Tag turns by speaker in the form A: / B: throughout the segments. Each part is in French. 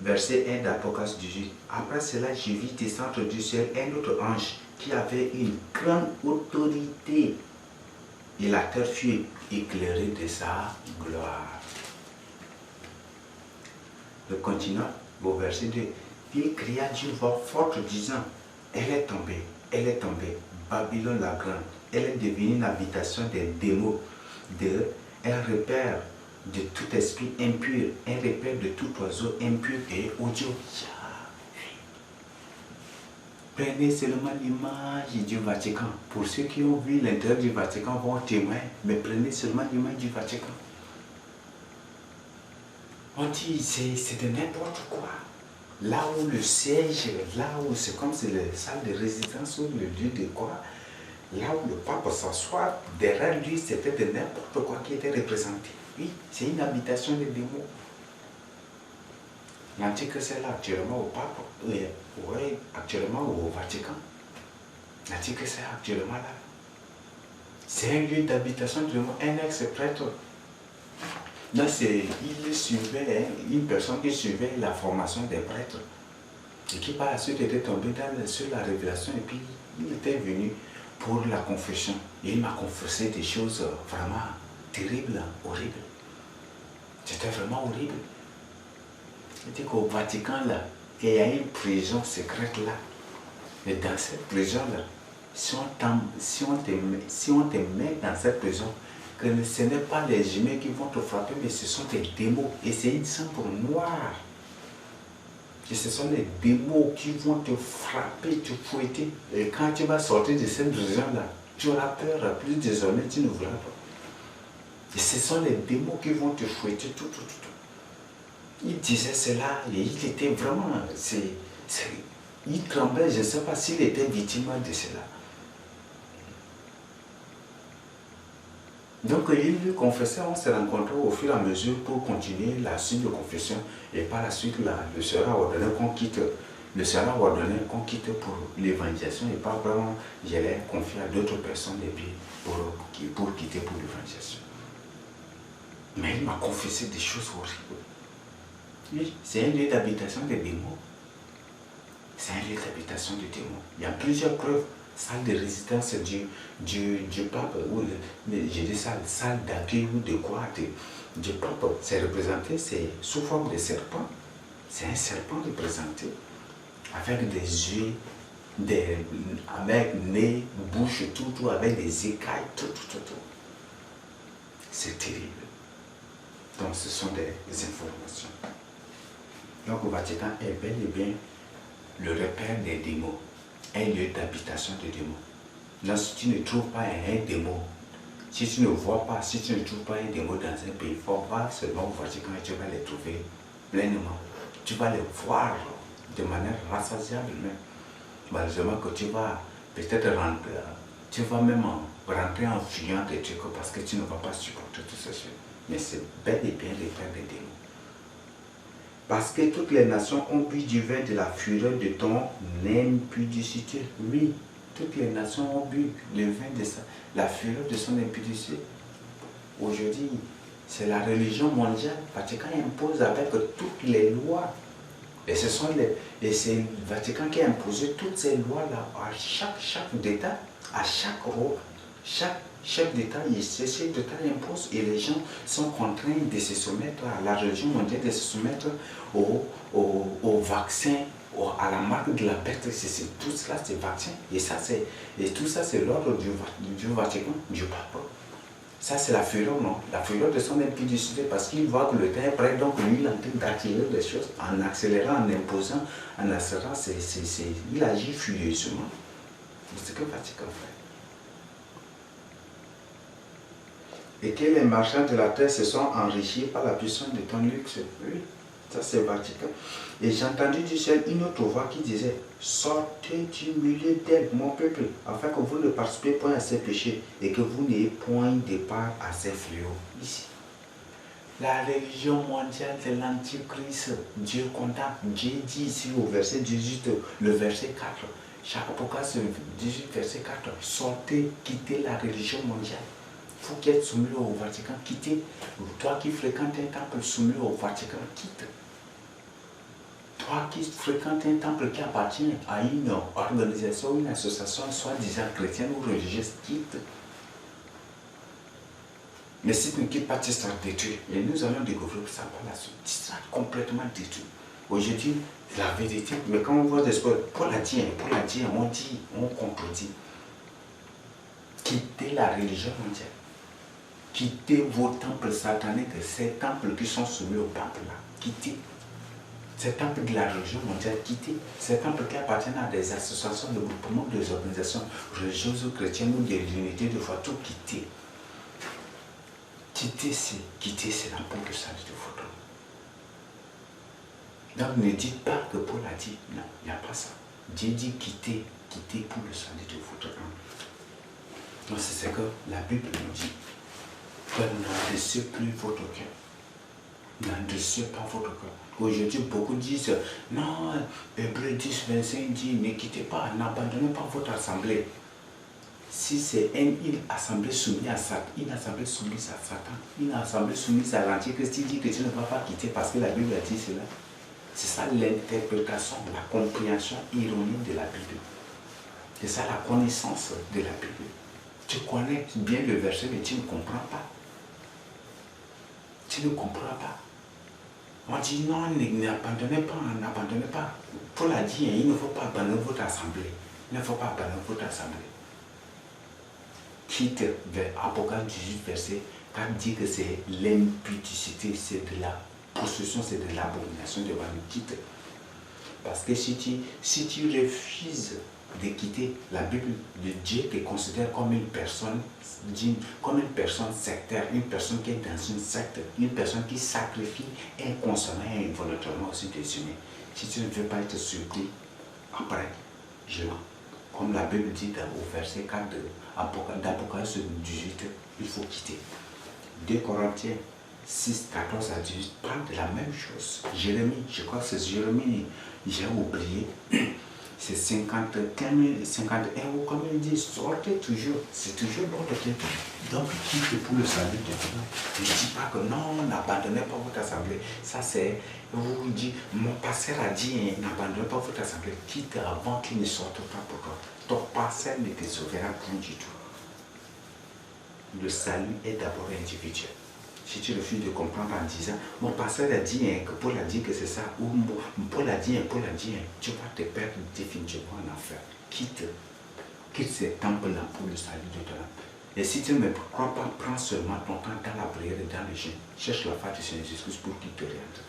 A: verset 1 d'Apocalypse 18. Après cela, je vis descendre du ciel un autre ange qui avait une grande autorité. Et la terre fut éclairée de sa gloire. Le continuant au verset 2. Il cria d'une voix forte disant, elle est tombée, Babylone la grande. Elle est devenue une habitation des démons, un repère de tout esprit impur, un repère de tout oiseau impur et odieux. Prenez seulement l'image du Vatican. Pour ceux qui ont vu l'intérieur du Vatican vont témoigner, mais prenez seulement l'image du Vatican. On dit, c'est de n'importe quoi. Là où le siège, là où c'est comme c'est la salle de résidence ou le lieu de quoi, là où le pape s'assoit, derrière lui, c'était de n'importe quoi qui était représenté. Oui, c'est une habitation de démons. L'antique, c'est là actuellement au pape, oui, actuellement au Vatican. L'antique, c'est actuellement là. C'est un lieu d'habitation de démons, un ex-prêtre. Là, il suivait, une personne qui suivait la formation des prêtres et qui par la suite était tombé sur la révélation et puis il était venu pour la confession. Et il m'a confessé des choses vraiment terribles, horribles. C'était vraiment horrible. Il dit qu'au Vatican, là, il y a une prison secrète là. Et dans cette prison-là, si on te met dans cette prison, que ce n'est pas les humains qui vont te frapper, mais ce sont des démons. Et c'est une chambre noire. Et ce sont les démons qui vont te frapper, te fouetter. Et quand tu vas sortir de cette prison-là, tu auras peur, plus désormais tu ne voudras pas. Et ce sont les démons qui vont te fouetter, tout. Il disait cela et il était vraiment... il tremblait, je ne sais pas s'il était victime de cela. Donc il lui confessait, on s'est rencontrés au fur et à mesure pour continuer la suite de confession. Et par la suite, le Seigneur a ordonné qu'on quitte. Le Seigneur a ordonné qu'on quitte pour l'évangélisation et pas vraiment, j'allais confier à d'autres personnes et puis pour quitter pour l'évangélisation. Mais il m'a confessé des choses horribles. Oui, c'est un lieu d'habitation des démons. C'est un lieu d'habitation des démons. Il y a plusieurs preuves. Salle de résidence du pape, ou je dis salle d'accueil ou de quoi, du pape, c'est représenté, c'est sous forme de serpent. C'est un serpent représenté, avec des yeux, avec nez, bouche, tout, avec des écailles, tout. C'est terrible. Donc ce sont des informations. Donc le Vatican est bel et bien le repère des démons. Un lieu d'habitation de démons. Là, si tu ne trouves pas un démon, si tu ne vois pas, si tu ne trouves pas un démon dans un pays, il faut voir seulement au Vatican et tu vas les trouver pleinement. Tu vas les voir de manière rassasiable même. Malheureusement que tu vas peut-être rentrer, tu vas même rentrer en fuyant des trucs parce que tu ne vas pas supporter tout ceci. Mais c'est bel et bien le père des démons. Parce que toutes les nations ont bu du vin de la fureur de ton impudicité. Oui, toutes les nations ont bu le vin de la fureur de son impudicité. Aujourd'hui, c'est la religion mondiale. Le Vatican impose avec toutes les lois. Et c'est le Vatican qui a imposé toutes ces lois-là à chaque chef d'État, à chaque roi, chaque chef d'État, ces chefs d'État imposent et les gens sont contraints de se soumettre à la religion mondiale, de se soumettre au vaccin, à la marque de la peste. Tout cela, c'est vaccin. Et tout ça, c'est l'ordre du Vatican, du pape. Ça, c'est la fureur, non? La fureur de son impudicité, parce qu'il voit que le temps est prêt, donc lui, il est en train d'accélérer les choses, en accélérant, en imposant, en accélérant, il agit furieusement. C'est ce que le Vatican fait. Et que les marchands de la terre se sont enrichis par la puissance de ton luxe. Oui, ça c'est le Vatican. Et j'ai entendu du ciel une autre voix qui disait, sortez du milieu d'elle, mon peuple, afin que vous ne participez point à ses péchés et que vous n'ayez point de part à ses fléaux. Ici. La religion mondiale de l'Antichrist, Dieu condamne. Dieu dit ici au verset 18, le verset 4. Chaque Apocalypse 18, verset 4. Sortez, quittez la religion mondiale. Vous qui êtes soumis au Vatican, quittez. Toi qui fréquentes un temple soumis au Vatican, quitte. toi qui fréquentes un temple qui appartient à une organisation, une association, soi-disant chrétienne ou religieuse, quitte. Mais si tu ne quittes pas, tu seras détruit. Et nous allons découvrir ça par la suite. Tu seras complètement détruit. Aujourd'hui, c'est la vérité. Mais quand on voit des sports, Paul a dit, on contredit. Quittez la religion mondiale. Quittez vos temples sataniques, ces temples qui sont soumis au temple là. Quittez. Ces temples de la religion mondiale, quittez. Ces temples qui appartiennent à des associations, de groupements, des organisations religieuses ou chrétiennes ou des unités de foi, tout quittez. Quitter, c'est la porte de salut de votre âme. Donc ne dites pas que Paul a dit, non, il n'y a pas ça. Dieu dit quitter pour le salut de votre âme. Donc c'est ce que la Bible nous dit. Que n'endurcez plus votre cœur. N'endurcez pas votre cœur. Aujourd'hui, beaucoup disent, non, Hébreux 10, 25 dit, ne quittez pas, n'abandonnez pas votre assemblée. Si c'est une assemblée soumise à Satan, une assemblée soumise à Satan, une assemblée soumise à l'Antichrist, il dit que tu ne vas pas quitter parce que la Bible a dit cela. C'est ça l'interprétation, la compréhension ironique de la Bible. C'est ça la connaissance de la Bible. Tu connais bien le verset, mais tu ne comprends pas. Tu ne comprends pas. On dit non, n'abandonnez pas. Paul a dit, il ne faut pas abandonner votre assemblée. Il ne faut pas abandonner votre assemblée. Quitte vers Apocalypse 18, verset 4 dit que c'est l'impudicité, c'est de la possession, c'est de l'abomination devant le quitte. Parce que si tu refuses de quitter, la Bible de Dieu te considère comme une personne sectaire, une personne qui est dans une secte, une personne qui sacrifie inconsciemment et involontairement aussi des humains. Si tu ne veux pas être surpris, après, comme la Bible dit au verset 4 d'Apocalypse 18, il faut quitter. 2 Corinthiens 6, 14 à 18 parle de la même chose. Jérémie, je crois que c'est Jérémie, j'ai oublié. C'est 51 ou comme il dit, sortez toujours. C'est toujours l'ordre de Dieu. Donc, quitte pour le salut de Dieu. Ne dis pas que non, n'abandonnez pas votre assemblée. Ça, c'est, vous dites, mon pasteur a dit, n'abandonnez pas votre assemblée. Quitte avant qu'il ne sorte pas pour toi. Ton pasteur ne te sauvera plus du tout. Le salut est d'abord individuel. Si tu refuses de comprendre en disant, mon pasteur a dit que Paul a dit que c'est ça, ou Paul a dit, tu vas te perdre définitivement en enfer. Quitte ces temples-là pour le salut de ton âme. Et si tu ne me crois pas, prends seulement ton temps dans la prière et dans le jeûne. Cherche la face du Seigneur Jésus pour qu'il te oriente,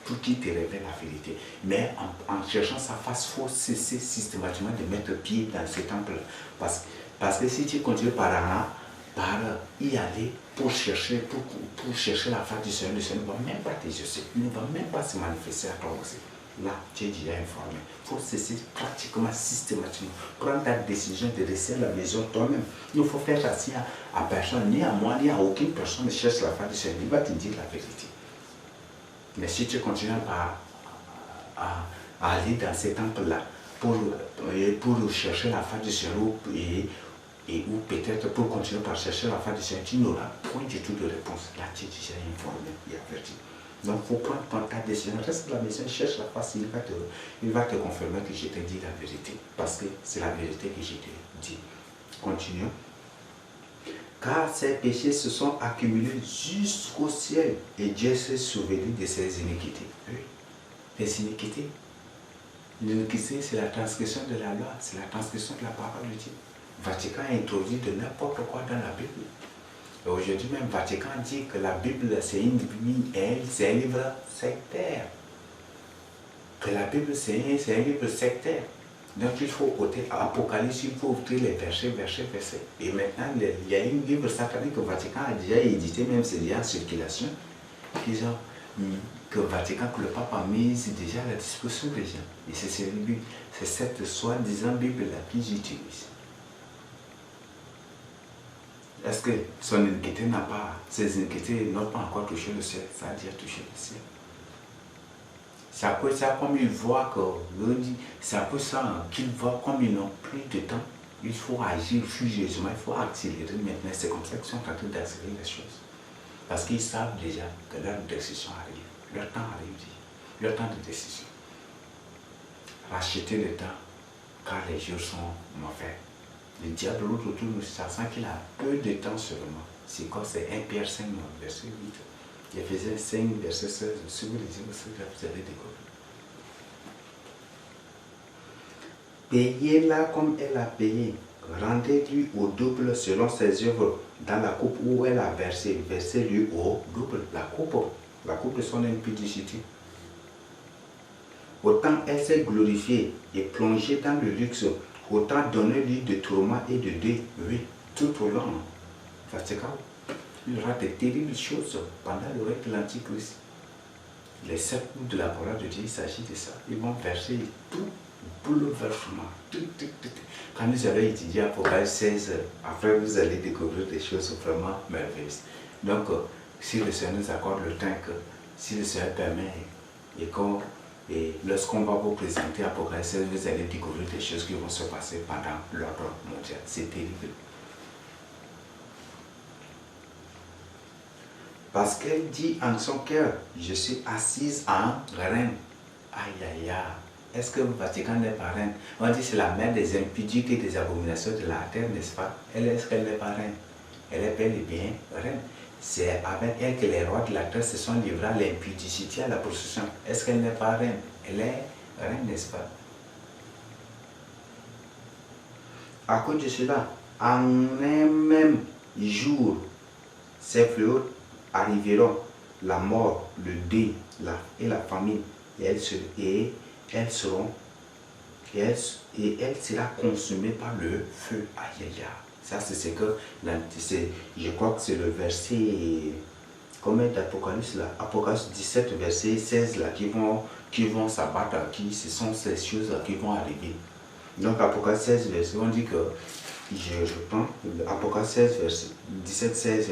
A: pour qu'il te révèle la vérité. Mais en cherchant sa face, il faut cesser systématiquement de mettre pied dans ces temples. Parce que si tu continues par y aller pour chercher la face du Seigneur, le Seigneur ne va même pas t'exaucer, il ne va même pas se manifester à toi aussi. Là, tu es déjà informé. Il faut cesser pratiquement, systématiquement. Prendre ta décision de rester à la maison toi-même. Il faut faire assis à personne, ni à moi, ni à aucune personne ne cherche la face du Seigneur. Il va te dire la vérité. Mais si tu continues à aller dans ces temples-là pour chercher la face du Seigneur ou peut-être pour continuer par chercher la face du Seigneur, tu n'auras point du tout de réponse. Là, tu es déjà informé et averti. Donc, il faut prendre ta décision. Reste à la maison, cherche la face, il va te confirmer que je t'ai dit la vérité. Parce que c'est la vérité que je t'ai dit. Continuons. Car ces péchés se sont accumulés jusqu'au ciel et Dieu s'est souvenu de ses iniquités. Oui, les iniquités. L'iniquité, c'est la transgression de la loi, c'est la transgression de la parole de Dieu. Vatican a introduit de n'importe quoi dans la Bible. Et aujourd'hui même, Vatican dit que la Bible, c'est un livre sectaire. Que la Bible, c'est un livre sectaire. Donc il faut ôter Apocalypse, il faut ouvrir les versets. Et maintenant, il y a un livre satanique que Vatican a déjà édité, même c'est déjà en circulation, que Vatican, que le pape a mis déjà à la disposition des gens. Et c'est cette soi-disant Bible-là qu'ils utilisent. Est-ce que son iniquité ses iniquités n'ont pas encore touché le ciel? Ça a déjà touché le ciel. C'est à cause de ça, comme ils voient c'est à cause de ça qu'ils voient comme ils n'ont plus de temps. Il faut agir furieusement, il faut accélérer maintenant. C'est comme ça qu'ils sont en train d'accélérer les choses. Parce qu'ils savent déjà que leur décision arrive. Leur temps arrive, leur temps de décision. racheter le temps, car les jours sont mauvais. Le diable autour de nous, ça sent qu'il a peu de temps seulement. C'est quoi? C'est 1 Pierre 5, verset 8. Éphésiens 5, verset 16. Si vous lisez, vous allez découvrir. Payez-la comme elle a payé. Rendez-lui au double selon ses œuvres. Dans la coupe où elle a versé, versez-lui au double. La coupe de son impudicité. Autant elle s'est glorifiée et plongée dans le luxe, autant donnez-lui de tourments et de deuil. Oui, tout au long. Il y aura de terribles choses pendant le règne de l'Antichrist. Les 7 coups de la parole de Dieu, il s'agit de ça. Ils vont verser tout bouleversement. Quand vous allez étudier Apocalypse 16, après vous allez découvrir des choses vraiment merveilleuses. Donc, si le Seigneur nous accorde le temps, si le Seigneur permet, et lorsqu'on va vous présenter Apocalypse 16, vous allez découvrir des choses qui vont se passer pendant l'ordre mondial. C'est terrible. Parce qu'elle dit en son cœur, je suis assise en reine. Aïe aïe aïe. Est-ce que le Vatican n'est pas reine? On dit que c'est la mère des impudiques et des abominations de la terre, n'est-ce pas? Est-ce qu'elle n'est pas reine? Elle est bel et bien reine. C'est avec elle que les rois de la terre se sont livrés à l'impudicité, à la procession. Est-ce qu'elle n'est pas reine? Elle est reine, n'est-ce pas? À cause de cela, en un même jour, ces fléaux arriveront, la mort, le deuil et la famine, et elle sera consumée par le feu. Aïe aïe aïe. Ça c'est ce que, je crois que c'est le verset, combien d'Apocalypse là? Apocalypse 17, verset 16 là, qui vont s'abattre, ce sont ces choses là qui vont arriver. Donc Apocalypse 16, verset, on dit que, je prends Apocalypse 16, verset 17, 16.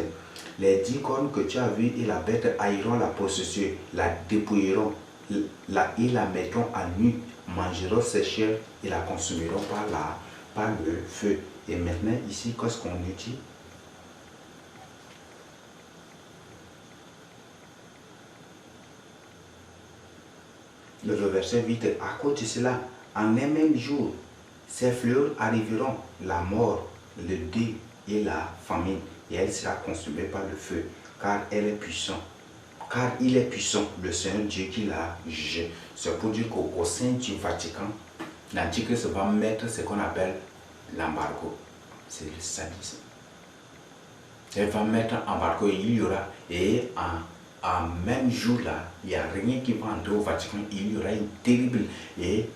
A: Les 10 cornes que tu as vues et la bête haïront la possession, la dépouilleront, et la mettront à nu, mangeront ses chairs et la consumeront par le feu. Et maintenant, ici, qu'est-ce qu'on nous dit? Le verset 8, à cause de cela, en un même jour, ces fléaux arriveront, la mort, le deuil et la famine, et elle sera consumée par le feu, car elle est puissante. Car il est puissant, le Seigneur Dieu qui l'a jugé. C'est pour dire qu'au sein du Vatican, l'Antichrist va mettre ce qu'on appelle l'embargo. C'est le sadisme. Elle va mettre un embargo, il y aura, et en même jour là, il n'y a rien qui va entrer au Vatican, il y aura une terrible, et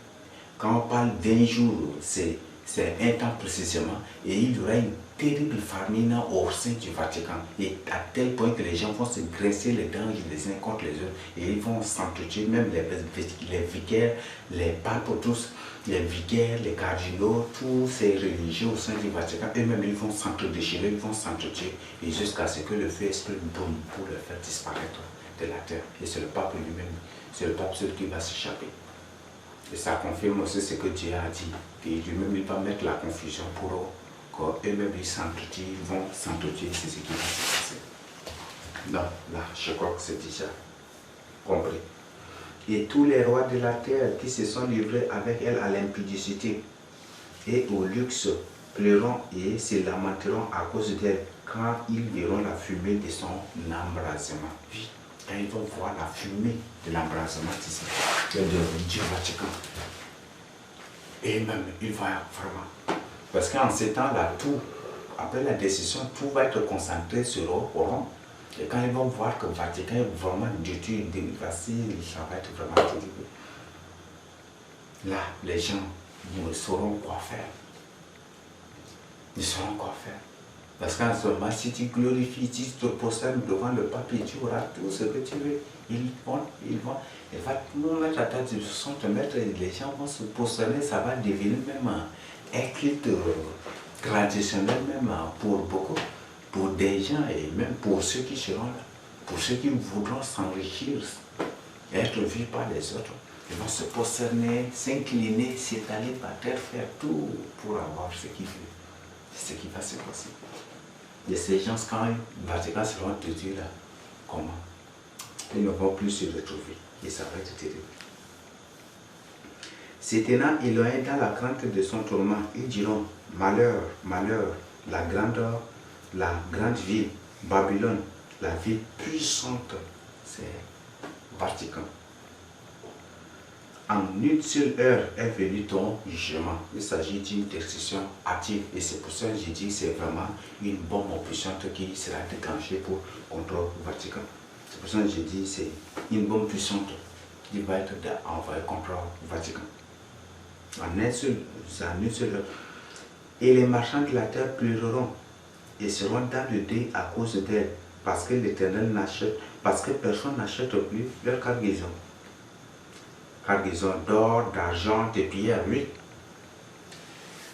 A: quand on parle d'un jour, c'est un temps précisément, et il y aura une terrible famine au sein du Vatican, et à tel point que les gens vont se graisser les dents les uns contre les autres, et ils vont s'entretuer, même les vicaires, les papes, tous, les vicaires, les cardinaux, tous ces religieux au sein du Vatican, eux-mêmes ils vont s'entre-déchirer, ils vont s'entretuer, et jusqu'à ce que le feu explose pour le faire disparaître de la terre. Et c'est le pape lui-même, c'est le pape seul qui va s'échapper. Et ça confirme aussi ce que Dieu a dit, qu'il lui-même il va mettre la confusion pour eux. Eux-mêmes ils vont s'entretuer, c'est ce qui va se passer. Non, là, je crois que c'est déjà compris. Et tous les rois de la terre qui se sont livrés avec elle à l'impudicité et au luxe pleureront et se lamenteront à cause d'elle quand ils verront la fumée de son embrasement. Oui, quand ils vont voir la fumée de l'embrasement du Vatican. Et même, il va vraiment. Parce qu'en ces temps-là, tout, après la décision, tout va être concentré sur Rome. Et quand ils vont voir que le Vatican est vraiment détruit, facile, ça va être vraiment terrible. Là, les gens ne sauront quoi faire. Ils sauront quoi faire. Parce qu'en ce moment, si tu glorifies, si tu te posternes devant le pape, tu auras tout ce que tu veux. Ils vont nous mettre à ta disposition, te mettre, les gens vont se posterner, ça va devenir même un culte traditionnel, même pour beaucoup, pour des gens et même pour ceux qui seront là, pour ceux qui voudront s'enrichir, être vus par les autres. Ils vont se posterner, s'incliner, s'étaler par terre, faire tout pour avoir ce qu'ils veulent. C'est ce qui va se passer. Et ces gens, quand le Vatican seront détruits là, comment? Ils ne vont plus se retrouver. Et ça va être terrible. Se tenant éloignés dans la crainte de son tourment, ils diront, malheur, malheur, la grande ville, Babylone, la ville puissante, c'est Vatican. En une seule heure est venu ton jugement. Il s'agit d'une décision active. Et c'est pour ça que j'ai dit que c'est vraiment une bombe puissante qui sera déclenchée contre le Vatican. C'est pour ça que j'ai dit que c'est une bombe puissante qui va être envoyée contre le Vatican. En une seule heure. Et les marchands de la terre pleureront et seront dans le deuil à cause d'elle, parce que l'Éternel n'achète, parce que personne n'achète plus leur cargaison. Cargaison d'or, d'argent, de pierres, oui.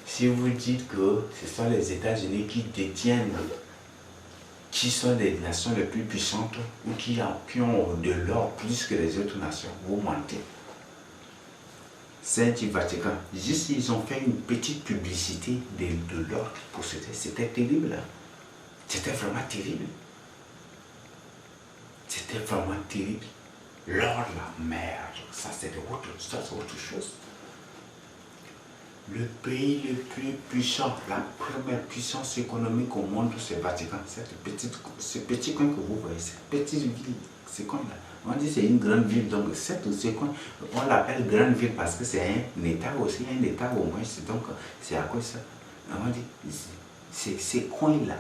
A: Si vous dites que ce sont les États-Unis qui détiennent, qui sont les nations les plus puissantes ou qui ont de l'or plus que les autres nations, vous mentez. Saint-Vatican, juste ils ont fait une petite publicité de l'or qu'ils possédaient. C'était terrible. C'était vraiment terrible. C'était vraiment terrible. L'or, la mer, ça c'est autre chose. Le pays le plus puissant, la première puissance économique au monde, c'est le Vatican. Ce petit coin que vous voyez, cette petite ville, c'est comme là. On dit que c'est une grande ville, donc ce coin, on l'appelle grande ville parce que c'est un État aussi, un État au moins, donc c'est à cause de ça. On dit, c'est ces coins-là,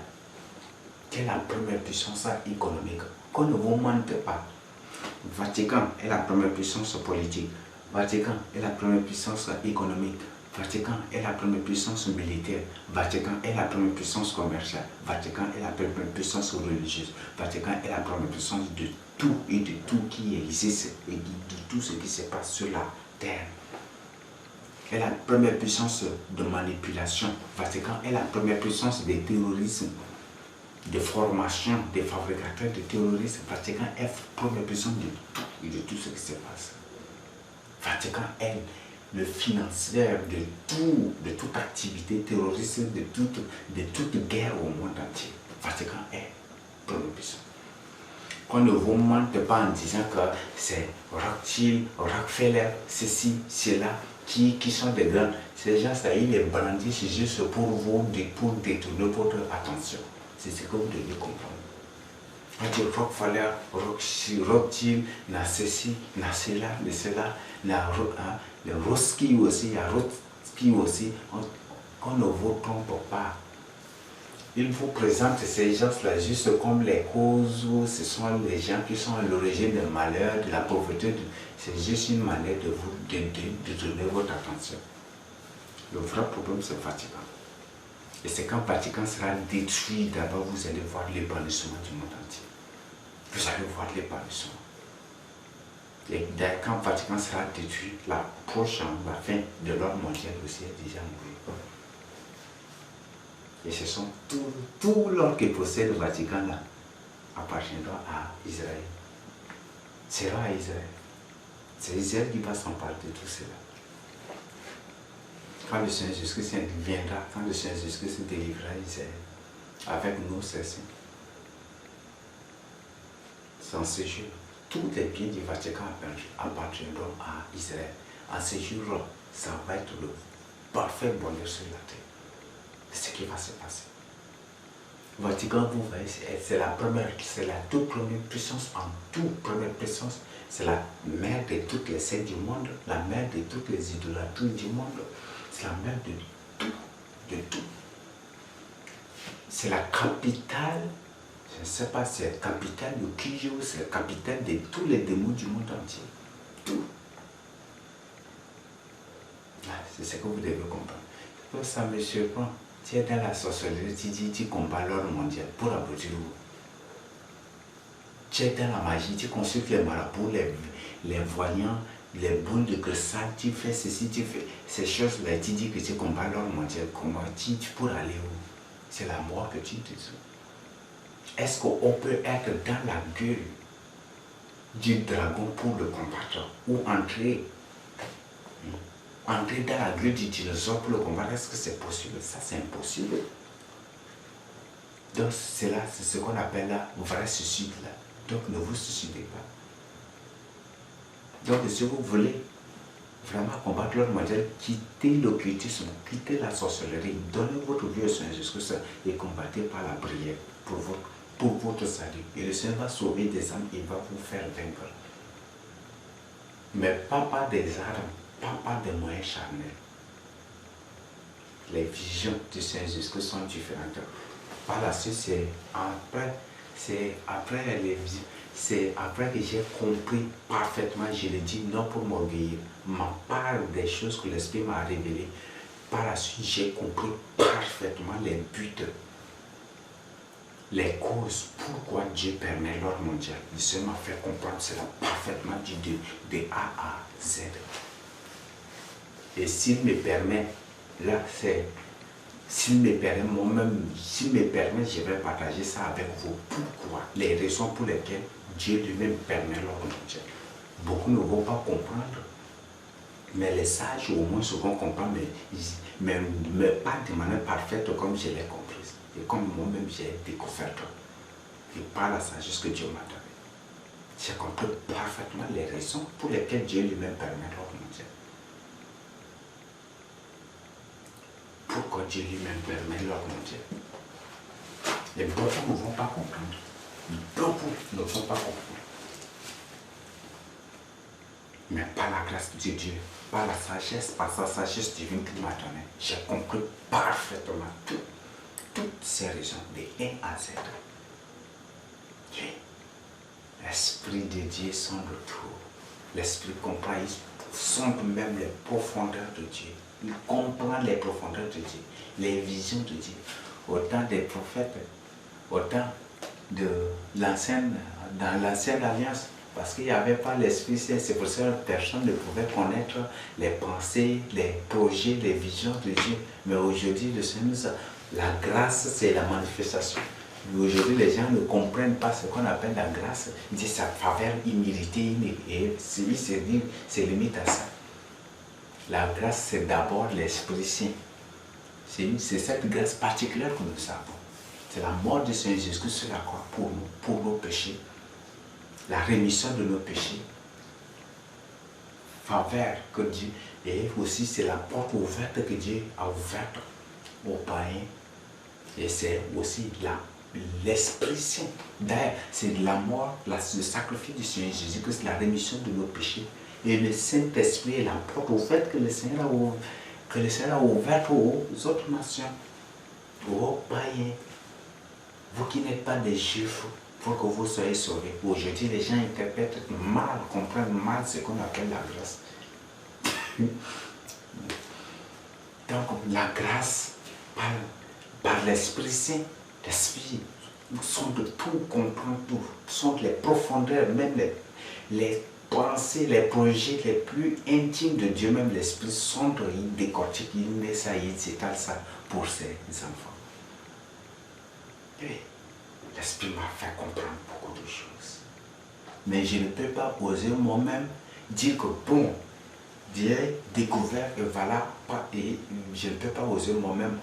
A: quelle est la première puissance économique. Qu'on ne vous mente pas. Vatican est la première puissance politique. Vatican est la première puissance économique. Vatican est la première puissance militaire. Vatican est la première puissance commerciale. Vatican est la première puissance religieuse. Vatican est la première puissance de tout et de tout qui existe et de tout ce qui se passe sur la terre. Est la première puissance de manipulation. Vatican est la première puissance de terrorisme, de formation, des fabricateurs de terrorisme. Vatican est la première puissance de tout et de tout ce qui se passe. Vatican est le financeur de toute activité terroriste, de toute guerre au monde entier. Vatican est première puissance. Qu'on ne vous mente pas en disant que c'est Rothschild, Rockefeller, ceci, cela, qui sont des grands. Ces gens-là, ils les brandissent juste pour détourner votre attention. C'est ce que vous devez comprendre. On dit Rockefeller, Rothschild, na ceci, na cela, na cela, le Rothschild aussi, il y a Rothschild aussi. On ne vous trompe pas. Il vous présente ces gens-là juste comme les causes, où ce sont les gens qui sont à l'origine du malheur, de la pauvreté. C'est juste une manière de vous donner votre attention. Le vrai problème, c'est le Vatican. Et c'est quand le Vatican sera détruit, d'abord vous allez voir l'épanouissement du monde entier. Vous allez voir l'épanouissement. Et quand le Vatican sera détruit, la fin de l'ordre mondial aussi est déjà mourue. Et ce sont tout l'or que possède le Vatican là appartiendra à Israël. Sera à Israël. C'est Israël qui va s'emparer de tout cela. Quand le Seigneur Jésus-Christ viendra, quand le Seigneur Jésus-Christ délivrera Israël, avec nous, c'est ça. Sans ce jour, tous les biens du Vatican appartiendront à Israël. En ce jour, ça va être le parfait bonheur sur la terre. C'est ce qui va se passer. Le Vatican, vous voyez, c'est la toute première puissance en tout. Première puissance, c'est la mère de toutes les saints du monde, la mère de toutes les idolâtries du monde. C'est la mère de tout. C'est la capitale, je ne sais pas, c'est la capitale de Kijo, c'est la capitale de tous les démons du monde entier. Tout. C'est ce que vous devez comprendre. Pour ça, me surprend. Tu es dans la sorcellerie, tu combats l'ordre mondial pour aboutir où? Tu es dans la magie, tu consultes les marabouts, les voyants, les boules de cristal, tu fais ceci, tu fais ces choses-là, tu dis que tu combats l'ordre mondial. Comment tu pourras aller où? C'est la mort que tu te dis. Est-ce qu'on peut être dans la gueule du dragon pour le combattre ou entrer dans la gueule du dinosaure pour le combattre? Est-ce que c'est possible? Ça, c'est impossible. Donc, c'est ce qu'on appelle là, vrai suicide là. Donc, ne vous suicidez pas. Donc, si vous voulez vraiment combattre l'ordre mondial, quittez l'occultisme, quittez la sorcellerie, donnez votre vie au Seigneur Jésus-Christ et combattez par la prière pour votre salut. Et le Seigneur va sauver des âmes, il va vous faire vaincre. Mais pas par des armes, pas par des moyens charnels. Les visions du Seigneur Jésus-Christ sont différentes. Par la suite, c'est après les visions. C'est après que j'ai compris parfaitement, je le dis non pour m'orgueillir, ma part des choses que l'Esprit m'a révélées. Par la suite, j'ai compris parfaitement les buts, les causes, pourquoi Dieu permet l'ordre mondial. Le Seigneur m'a fait comprendre cela parfaitement de A à Z. Et s'il me permet, là c'est, s'il me permet moi-même, s'il me permet, je vais partager ça avec vous. Pourquoi? Les raisons pour lesquelles Dieu lui-même permet l'ordre mondial. Beaucoup ne vont pas comprendre, mais les sages au moins vont comprendre, mais pas de manière parfaite comme je l'ai comprise. Et comme moi-même j'ai découvert, et par la sagesse que Dieu m'a donnée, j'ai compris parfaitement les raisons pour lesquelles Dieu lui-même permet l'ordre mondial. Pourquoi Dieu lui-même permet l'ordre mondial? Et beaucoup ne vont pas comprendre. Beaucoup ne vont pas comprendre. Mais par la grâce de Dieu, par la sagesse, par sa sagesse divine qu'il m'a donnée, j'ai compris parfaitement toutes ces raisons, de A à Z. L'Esprit de Dieu sonde tout. L'Esprit comprend, il sonde même les profondeurs de Dieu. Il comprend les profondeurs de Dieu, les visions de Dieu. Autant des prophètes, autant de l'ancienne, dans l'ancienne alliance, parce qu'il n'y avait pas l'Esprit Saint, c'est pour ça que personne ne pouvait connaître les pensées, les projets, les visions de Dieu. Mais aujourd'hui, le Seigneur, la grâce, c'est la manifestation. Mais aujourd'hui, les gens ne comprennent pas ce qu'on appelle la grâce. Ils disent sa faveur imméritée, et c'est limite à ça. La grâce, c'est d'abord l'Esprit Saint. C'est cette grâce particulière que nous avons. C'est la mort de Seigneur Jésus sur la croix pour nous, pour nos péchés. La rémission de nos péchés. Faveur que Dieu. Et aussi, c'est la porte ouverte que Dieu a ouverte aux païens. Et c'est aussi l'Esprit Saint. D'ailleurs, c'est la mort, le sacrifice du Seigneur Jésus-Christ, la rémission de nos péchés. Et le Saint-Esprit est la porte ouverte que le Seigneur a ouverte aux autres nations, aux païens. Vous qui n'êtes pas des Juifs, pour que vous soyez sauvés. Aujourd'hui, les gens interprètent mal, comprennent mal ce qu'on appelle la grâce. Donc, la grâce, par l'Esprit Saint, l'Esprit sonde tout, comprend tout, sonde les profondeurs, même les pensées, les projets les plus intimes de Dieu, même l'Esprit sonde, il décortique, il met ça, il s'étale ça pour ses enfants. Et l'Esprit m'a fait comprendre beaucoup de choses. Mais je ne peux pas oser moi-même dire que bon, Dieu a découvert et voilà, et je ne peux pas oser moi-même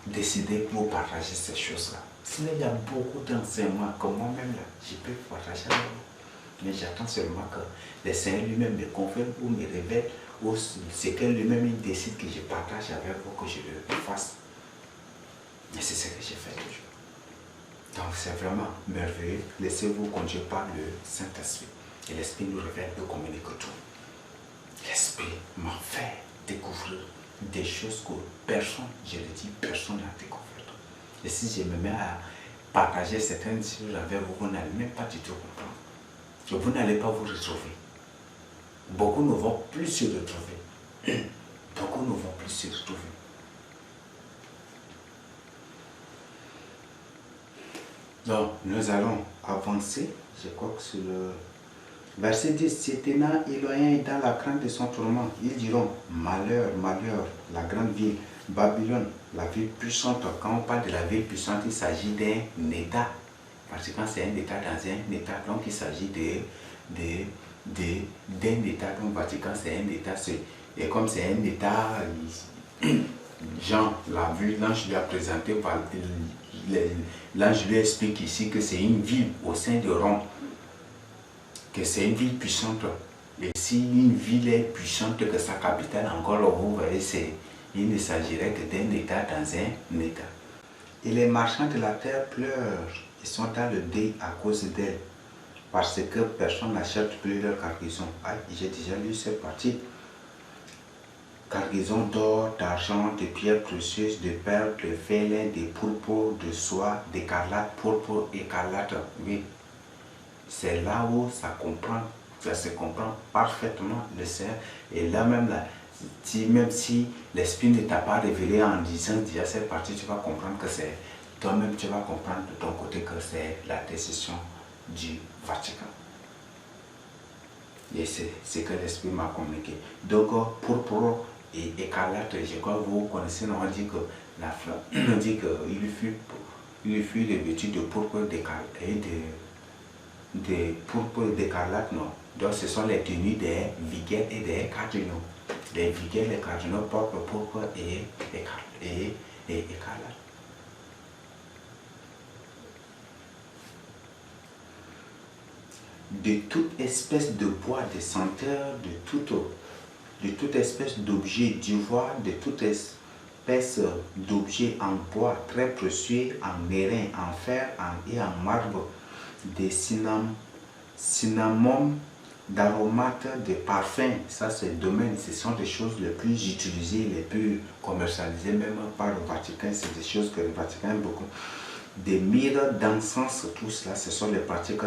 A: décider pour partager ces choses-là. Sinon, il y a beaucoup d'enseignements que moi-même, je peux partager avec vous. Mais j'attends seulement que le Seigneur lui-même me confirme ou me révèle, ou c'est que lui-même décide que je partage avec vous, que je le fasse. Et c'est ce que j'ai fait toujours. Donc c'est vraiment merveilleux. Laissez-vous conduire par le Saint-Esprit. Et l'Esprit nous révèle et communique tout. L'Esprit m'a fait découvrir des choses que personne, je le dis, personne n'a découvert. Et si je me mets à partager certaines choses avec vous, vous n'allez même pas du tout comprendre. Et vous n'allez pas vous retrouver. Beaucoup ne vont plus se retrouver. Beaucoup ne vont plus se retrouver. Donc, nous allons avancer. Je crois que c'est le verset 10. Se tenant éloignés dans la crainte de son tourment, ils diront: malheur, malheur, la grande ville, Babylone, la ville puissante. Quand on parle de la ville puissante, il s'agit d'un État. Parce que quand c'est un État dans un État, donc il s'agit d'un État. Donc, Vatican, c'est un État. Et comme c'est un État, Jean l'a vu, l'ange lui a présenté, l'ange lui explique ici que c'est une ville au sein de Rome, que c'est une ville puissante. Et si une ville est puissante que sa capitale, encore vous voyez, il ne s'agirait que d'un État dans un État. Et les marchands de la terre pleurent. Ils sont dans le deuil à cause d'elle. Parce que personne n'achète plus leur cargaison. Ah, j'ai déjà lu cette partie. Cargaison d'or, d'argent, de pierres précieuses, de perles, de félins, de pourpres, de soie, d'écarlate, pourpre, écarlate. Oui, c'est là où ça comprend, ça se comprend parfaitement le Seigneur. Et là même, là, même si l'Esprit ne t'a pas révélé en disant déjà cette partie, tu vas comprendre que c'est toi-même, tu vas comprendre de ton côté que c'est la décision du Vatican. Et c'est ce que l'Esprit m'a communiqué. Donc, pourpre et écarlate, je crois que vous connaissez, on dit que la flamme, on dit qu'il fut revêtu de pourpre et de pourpre et d'écarlate, non. Donc, ce sont les tenues des vicaires et des cardinaux. Les vicaires et les cardinaux portent pourpre et écarlate. De toute espèce de bois, de senteur, de toute espèce d'objet d'ivoire, de toute espèce d'objet en bois très précieux, en airain, en fer et en marbre, des cinnamon, d'aromates, de parfums. Ça, c'est le domaine, ce sont des choses les plus utilisées, les plus commercialisées, même par le Vatican. C'est des choses que le Vatican aime beaucoup. Des myrrhes, d'encens, tout cela, ce sont les pratiques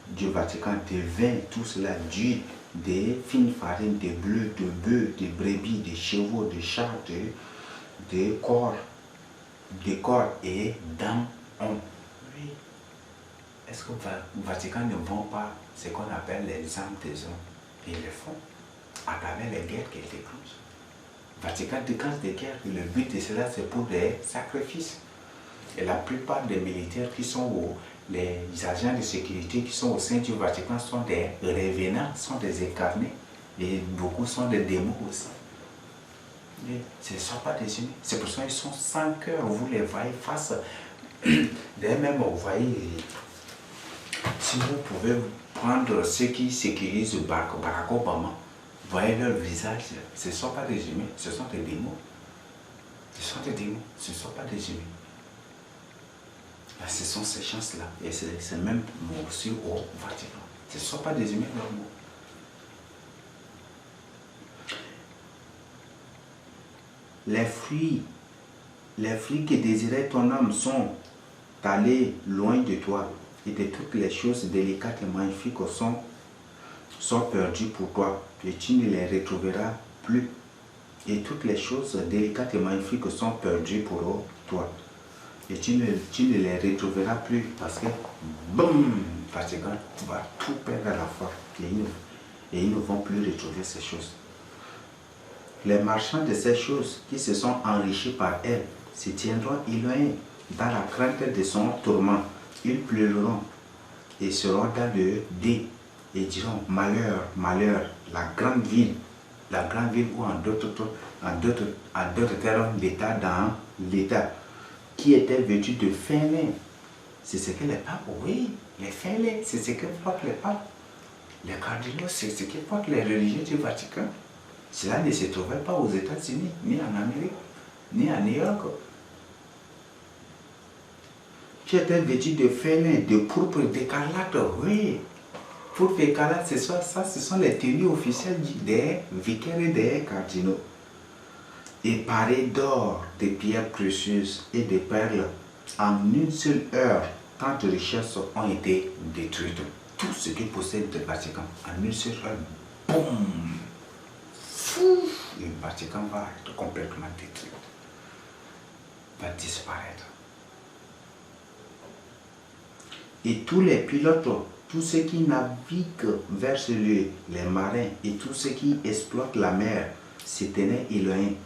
A: du Vatican, des vins, tout cela, d'huile, des fines farines, des bleus, de bœufs, de brebis, de chevaux, de chats, de corps et d'hommes. Oui. Est-ce que le Vatican ne vend pas ce qu'on appelle les âmes des hommes? Ils le font à travers les guerres qu'ils déclenchent. Le Vatican déclenche des guerres. Le but de cela, c'est pour des sacrifices. Et la plupart des militaires qui sont les agents de sécurité qui sont au sein du Vatican sont des revenants, sont des incarnés. Et beaucoup sont des démons aussi. Mais ce ne sont pas des humains. C'est pour ça qu'ils sont sans cœur. Vous les voyez face. D'ailleurs même, vous voyez, si vous pouvez prendre ceux qui sécurisent Barack Obama, voyez leur visage, ce ne sont pas des humains, ce sont des démons. Ce sont des démons, ce ne sont pas des humains. Ce sont ces chances-là. Et c'est même aussi au Vatican. Ce ne sont pas des humains normaux. Les fruits que désirait ton âme sont allés loin de toi. Et de toutes les choses délicates et magnifiques sont perdues pour toi. Et tu ne les retrouveras plus. Et toutes les choses délicates et magnifiques sont perdues pour toi. Et tu ne les retrouveras plus parce que, boum, Vatican va tout perdre à la fois. Et ils ne vont plus retrouver ces choses. Les marchands de ces choses qui se sont enrichis par elles se tiendront éloignés dans la crainte de son tourment. Ils pleureront et seront dans le dé et diront malheur, malheur, la grande ville où en d'autres termes, l'État dans l'État, qui était vêtu de fin lin. C'est ce que les papes, oui, les fins lin, c'est ce que portent les papes. Les cardinaux, c'est ce que portent les religieux du Vatican. Cela ne se trouvait pas aux États-Unis, ni en Amérique, ni à New York. Qui était vêtu de fin lin, de pourpre, d'écarlate, oui. Pourpre et écarlate, ce sont les tenues officielles des vicaires et des cardinaux. Et parés d'or, de pierres précieuses et de perles, en une seule heure, tant de richesses ont été détruites. Tout ce qui possède le Vatican, en une seule heure, boum, fou, le Vatican va être complètement détruit, va disparaître. Et tous les pilotes, tous ceux qui naviguent vers les marins et tous ceux qui exploitent la mer se tenaient éloignés.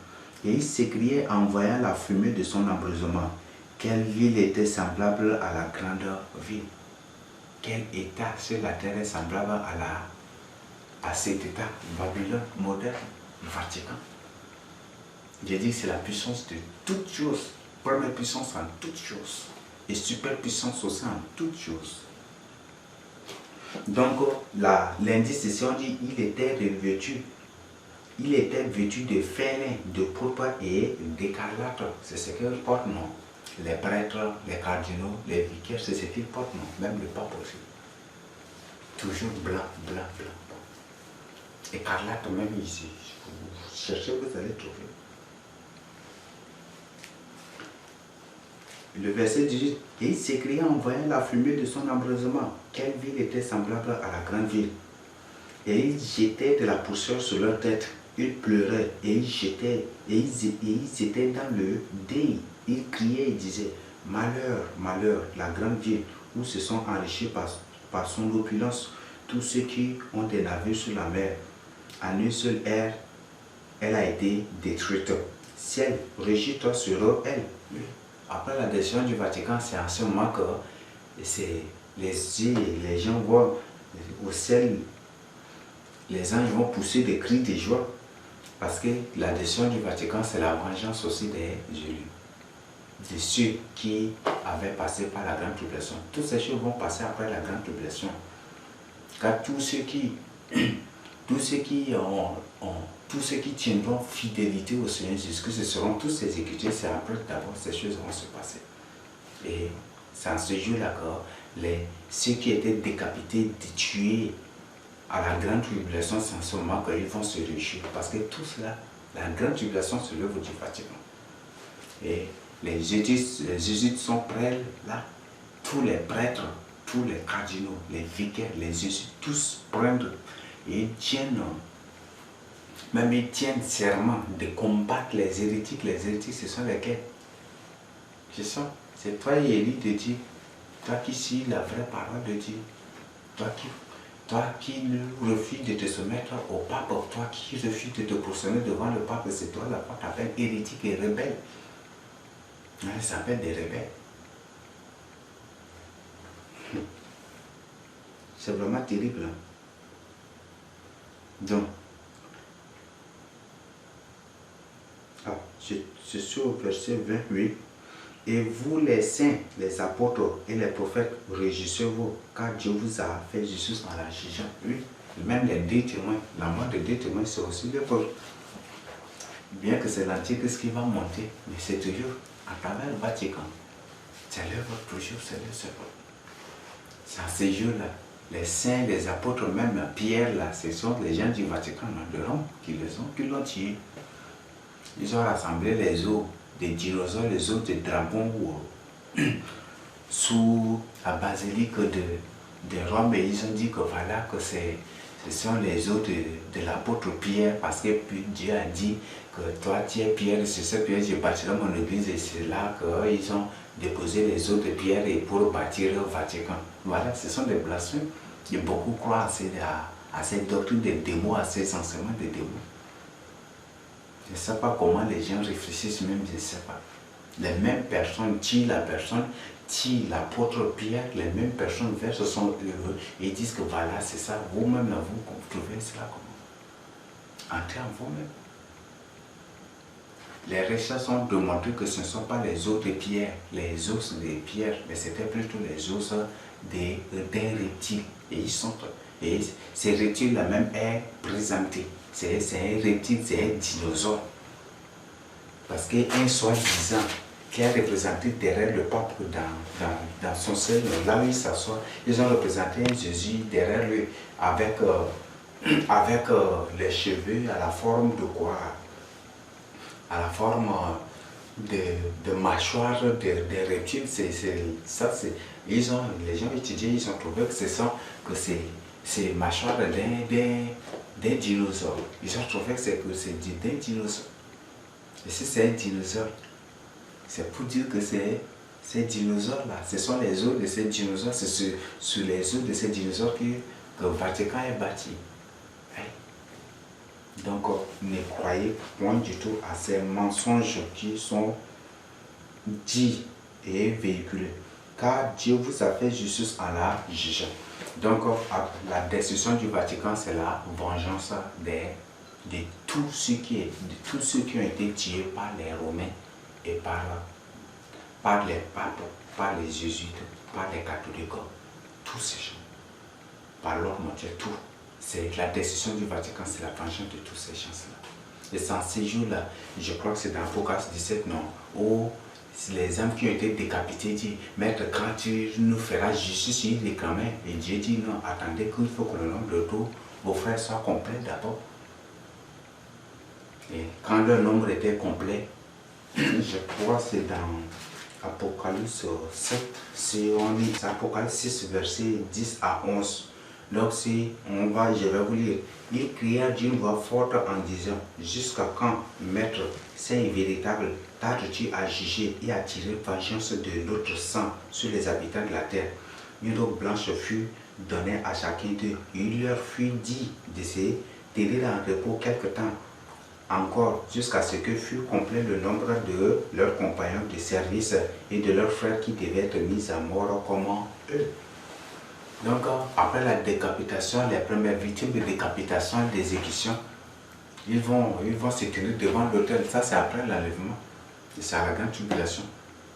A: Et il s'écriait en voyant la fumée de son embrasement. Quelle ville était semblable à la grande ville? Quel état sur la terre est semblable à cet état? Babylone moderne, le Vatican. J'ai dit que c'est la puissance de toutes choses. Première puissance en toutes choses. Et super puissance aussi en toutes choses. Donc, l'indice ici, on dit il était revêtu. Il était vêtu de fin lin, de pourpre et d'écarlate. C'est ce que portent non. Les prêtres, les cardinaux, les vicaires, c'est ce qu'ils portent non. Même le pape aussi. Toujours blanc, blanc, blanc. Écarlate même ici. Vous cherchez, vous allez trouver. Le verset 18. Et il s'écria en voyant la fumée de son embrasement. Quelle ville était semblable à la grande ville? Et ils jetaient de la poussière sur leur tête. Ils pleuraient et ils jetaient, et ils étaient dans le déni. Ils criaient et disaient, malheur, malheur, la grande ville, où se sont enrichis par son opulence tous ceux qui ont des navires sur la mer. En une seule ère, elle a été détruite. Ciel, régis-toi sur elle. Après la décision du Vatican, c'est en ce moment que les gens voient au ciel, les anges vont pousser des cris de joie. Parce que la décision du Vatican, c'est la vengeance aussi des élus, de ceux qui avaient passé par la grande tribulation. Toutes ces choses vont passer après la grande tribulation. Car tous ceux qui tiendront fidélité au Seigneur Jésus-Christ, ce seront tous exécutés. C'est après d'abord ces choses vont se passer. Et c'est en ce jour-là que ceux qui étaient décapités, tués, à la grande tribulation, c'est en ce moment qu'ils vont se réjouir. Parce que tout cela, la grande tribulation se lève du Vatican. Et les jésuites sont prêts là. Tous les prêtres, tous les cardinaux, les vicaires, les jésuites, tous prennent et ils tiennent, même ils tiennent serment de combattre les hérétiques. Les hérétiques, ce sont lesquels? C'est ça. C'est toi, élu de Dieu. Toi qui suis la vraie parole de Dieu. Toi qui refuses de te soumettre au pape, toi qui refuses de te positionner devant le pape, c'est toi la qu'on t'appelle hérétique et rebelle. Ils s'appellent des rebelles. C'est vraiment terrible. Donc, je suis au verset 28. Et vous les saints, les apôtres et les prophètes, réjouissez-vous, car Dieu vous a fait justice en la jugeant. Oui, même les deux témoins, la mort des deux témoins, c'est aussi le peuple. Bien que c'est l'Antichrist qui va monter, mais c'est toujours à travers le Vatican. C'est l'œuvre toujours, c'est le seul. C'est à ces jours-là, les saints, les apôtres, même Pierre, là, ce sont les gens du Vatican, de Rome, qui l'ont tué. Ils ont rassemblé les os des dinosaures, les os de dragons sous la basilique de Rome, et ils ont dit que voilà, que ce sont les os de l'apôtre Pierre, parce que Dieu a dit que toi tu es Pierre, c'est ce Pierre, je bâtirai mon église, et c'est là qu'ils ont déposé les os de Pierre et pour bâtir le Vatican. Voilà, ce sont des blasphèmes. Et beaucoup croient à cette doctrine des démons, à ces enseignements des démons. Je ne sais pas comment les gens réfléchissent, même je ne sais pas. Les mêmes personnes tuent la personne, tuent l'apôtre Pierre, les mêmes personnes versent son œuvre et disent que voilà, c'est ça, vous-même, vous trouvez cela comment? Entrez en vous-même. Les recherches ont démontré que ce ne sont pas les os de Pierre, les os de Pierre, mais c'était plutôt les os des reptiles. Et ces reptiles-là même est présenté. C'est un reptile, c'est un dinosaure. Parce qu'un soi-disant qui est représenté derrière le pape dans son ciel, là où il s'assoit, ils ont représenté un Jésus derrière lui avec les cheveux à la forme de quoi? À la forme de mâchoire des reptiles. Les gens étudiés, ils ont trouvé que c'est mâchoire d'un dinosaure. Ils ont trouvé que c'est d'un dinosaure. Et si c'est un dinosaure, c'est pour dire que ces dinosaures-là, ce sont les os de ces dinosaures, c'est sur les os de ces dinosaures que le Vatican est bâti. Donc, ne croyez point du tout à ces mensonges qui sont dits et véhiculés. Car Dieu vous a fait justice en la jugeant. Donc, la décision du Vatican, c'est la vengeance de tous ceux qui ont été tués par les Romains et par les papes, par les jésuites, par les catholiques, tous ces gens. par l'ordre mondial, tout. C'est la décision du Vatican, c'est la vengeance de tous ces gens-là. Et sans ces jours-là, je crois que c'est dans Apocalypse 17, non, où les âmes qui ont été décapitées disent, Maître, quand tu nous feras justice, ils réclamaient. Et Dieu dit, non, attendez qu'il faut que le nombre de tous vos frères soit complet d'abord. Et quand leur nombre était complet, je crois que c'est dans Apocalypse 7, si on lit Apocalypse 6, verset 10 à 11. Donc si on va, je vais vous lire. Il cria d'une voix forte en disant, jusqu'à quand, Maître, saint et véritable, tardes-tu à juger et à tirer vengeance de notre sang sur les habitants de la terre? Une robe blanche fut donnée à chacun d'eux. Il leur fut dit de se tenir en repos quelque temps encore, jusqu'à ce que fût complet le nombre de leurs compagnons de service et de leurs frères qui devaient être mis à mort comme eux. Donc, après la décapitation, les premières victimes de décapitation, d'exécution, ils vont se tenir devant l'autel. Ça, c'est après l'enlèvement. C'est à la grande tribulation.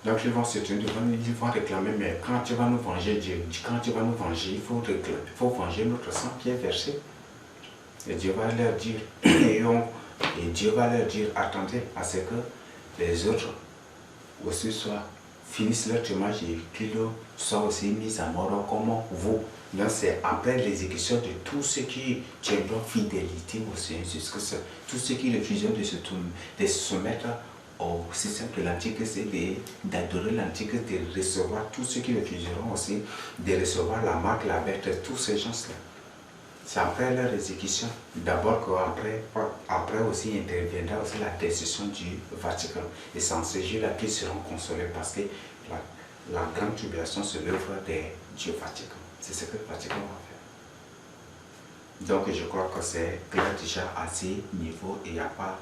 A: Donc, ils vont se tenir devant, ils vont réclamer, mais quand tu vas nous venger, Dieu, quand tu vas nous venger, il faut venger notre sang qui est versé. Et Dieu va leur dire, et Dieu va leur dire, attendez à ce que les autres aussi finissent leur témoignage et qu'ils soient aussi mis à mort comme vous. Donc c'est après l'exécution de tous ceux qui tiendront fidélité au Seigneur Jésus-Christ, tous ceux qui refuseront de se soumettre au système de l'Antichrist et d'adorer l'Antichrist, de recevoir tous ceux qui refuseront aussi de recevoir la marque, la bête, tous ces gens-là. C'est après leur exécution, d'abord qu'après aussi interviendra aussi la décision du Vatican. Et c'est en ce jour-là qu'ils seront consolés parce que la grande tribulation c'est l'œuvre du Vatican. C'est ce que le Vatican va faire. Donc je crois que c'est clair déjà à ce niveau et il n'y a pas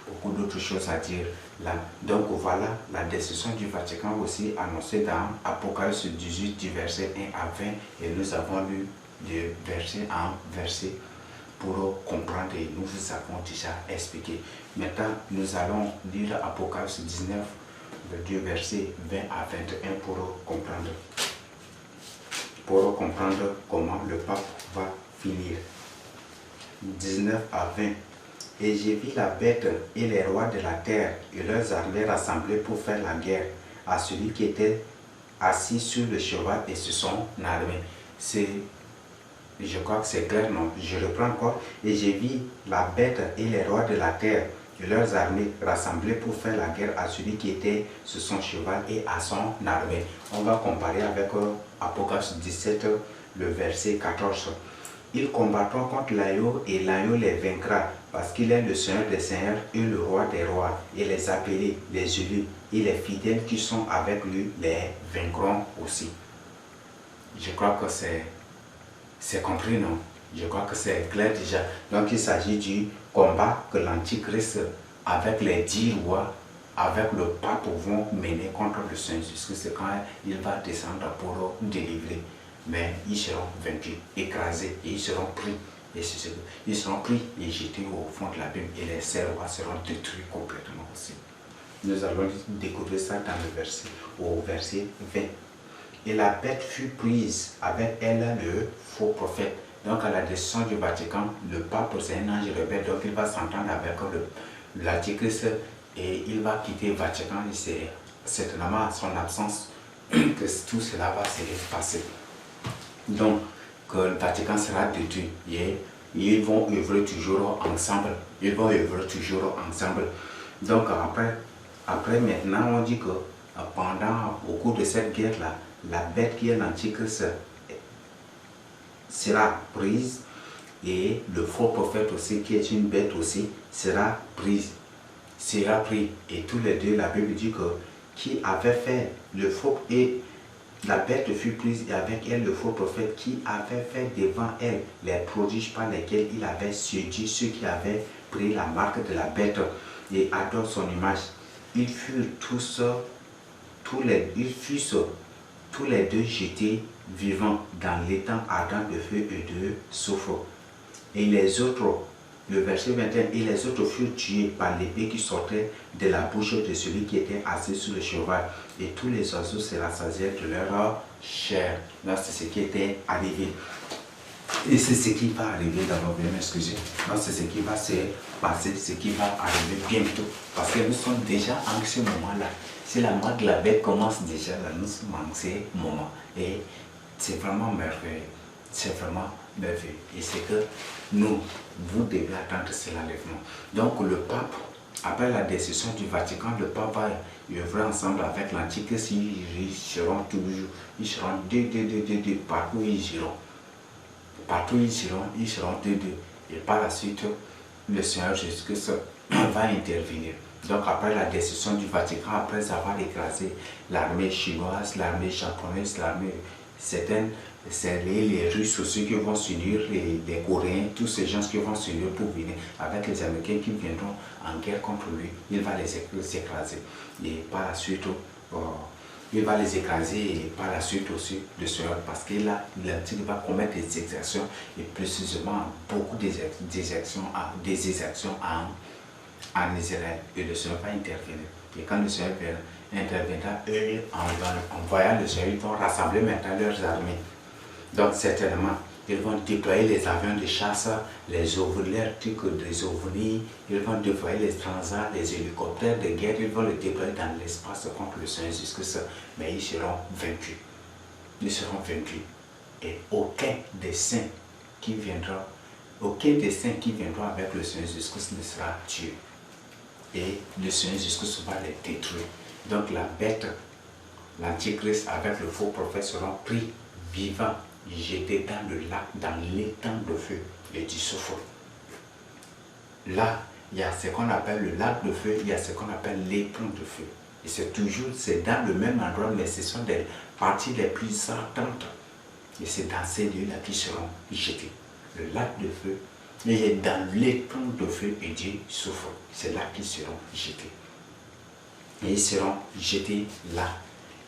A: beaucoup d'autres choses à dire là. Donc voilà la décision du Vatican aussi annoncée dans Apocalypse 18 du verset 1 à 20 et nous avons lu de verset en verset pour comprendre et nous vous avons déjà expliqué. Maintenant, nous allons lire Apocalypse 19, du verset 20 à 21 pour comprendre comment le pape va finir. 19 à 20. Et j'ai vu la bête et les rois de la terre et leurs armées rassemblés pour faire la guerre à celui qui était assis sur le cheval et sur son armée. Je crois que c'est clair, non? Je reprends encore. Et j'ai vu la bête et les rois de la terre et leurs armées rassemblés pour faire la guerre à celui qui était sur son cheval et à son armée. On va comparer avec Apocalypse 17, le verset 14. Ils combattront contre l'agneau et l'agneau les vaincra parce qu'il est le Seigneur des seigneurs et le roi des rois. Et les appelés, les élus et les fidèles qui sont avec lui les vaincront aussi. Je crois que c'est compris, non? Je crois que c'est clair déjà. Donc il s'agit du combat que l'Antichrist, avec les 10 rois, avec le pape, vont mener contre le Seigneur Jésus-Christ quand il va descendre pour délivrer. Mais ils seront vaincus, écrasés, et ils seront pris. Ils seront pris et jetés au fond de l'abîme et les 7 rois seront détruits complètement aussi. Nous allons découvrir ça dans le verset, au verset 20. Et la bête fut prise avec elle le faux prophète. Donc à la décision du Vatican, le pape c'est un ange rebelle, donc il va s'entendre avec l'Antichrist et il va quitter le Vatican et c'est certainement à son absence que tout cela va se passer. Donc que le Vatican sera détruit et ils vont œuvrer toujours ensemble. Ils vont œuvrer toujours ensemble. Donc après maintenant on dit que au cours de cette guerre-là, la bête qui est l'Antichrist sera prise et le faux prophète aussi, qui est une bête aussi, sera pris. Et tous les deux, la Bible dit que qui avait fait le faux et la bête fut prise et avec elle le faux prophète qui avait fait devant elle les prodiges par lesquels il avait séduit ceux qui avaient pris la marque de la bête et adorent son image. Ils furent tous les deux jetés vivants dans l'étang ardent de feu et de soufre. Et les autres, le verset 21, et les autres furent tués par l'épée qui sortait de la bouche de celui qui était assis sur le cheval. Et tous les oiseaux se rassasièrent de leur chair. Là, c'est ce qui était arrivé. Et c'est ce qui va arriver d'abord, bien m'excuser. Donc c'est ce qui va se passer, ce qui va arriver bientôt. Parce que nous sommes déjà en ce moment-là. Si la marque de la bête commence déjà là, nous sommes en ce moment. Et c'est vraiment merveilleux. C'est vraiment merveilleux. Et c'est que nous, vous devez attendre cela l'enlèvement. Donc le pape, après la décision du Vatican, le pape va œuvrer ensemble avec l'Antichrist. Ils seront toujours, ils seront deux, partout où ils iront. Partout où ils seront deux. Et par la suite, le Seigneur Jésus-Christ va intervenir. Donc après la décision du Vatican, après avoir écrasé l'armée chinoise, l'armée japonaise, l'armée certaines, c'est les Russes aussi qui vont s'unir, les Coréens, tous ces gens qui vont s'unir pour venir avec les Américains qui viendront en guerre contre lui, il va les écraser. Et par la suite, il va les écraser et par la suite aussi le Seigneur, parce que là, l'Antichrist va commettre des exactions et précisément beaucoup d'exactions en Israël. Et le Seigneur va intervenir. Et quand le Seigneur interviendra, eux, en voyant le Seigneur, ils vont rassembler maintenant leurs armées. Donc certainement, ils vont déployer les avions de chasse, les ouvriers, les ovnis, ils vont déployer les transats, les hélicoptères de guerre, ils vont les déployer dans l'espace contre le Seigneur Jésus-Christ, mais ils seront vaincus. Ils seront vaincus. Et aucun des saints qui viendra avec le Seigneur Jésus-Christ ne sera tué. Et le Seigneur Jésus-Christ va les détruire. Donc la bête, l'Antichrist avec le faux prophète seront pris vivants, jetés dans le lac, dans l'étang de feu et du soufre. Là, il y a ce qu'on appelle le lac de feu, il y a ce qu'on appelle l'étang de feu. Et c'est dans le même endroit, mais ce sont des parties les plus ardentes. Et c'est dans ces lieux-là qui seront jetés. Le lac de feu, et dans l'étang de feu et du soufre. C'est là qu'ils seront jetés. Et ils seront jetés là.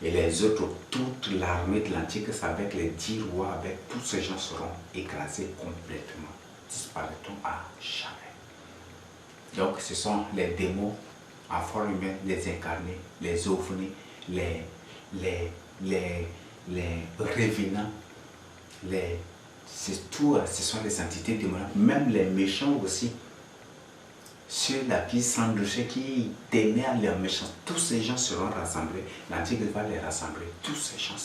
A: Et les autres, toute l'armée de l'Antichrist avec les 10 rois, avec tous ces gens seront écrasés complètement, disparaîtront à jamais. Donc ce sont les démons en forme humaine, les incarnés, les ovnis, les revenants, c'est tout, ce sont les entités démoniaques, même les méchants aussi. Ceux-là qui s'endouchaient, qui tenaient à leurs méchants, tous ces gens seront rassemblés. L'Antichrist va les rassembler, tous ces gens.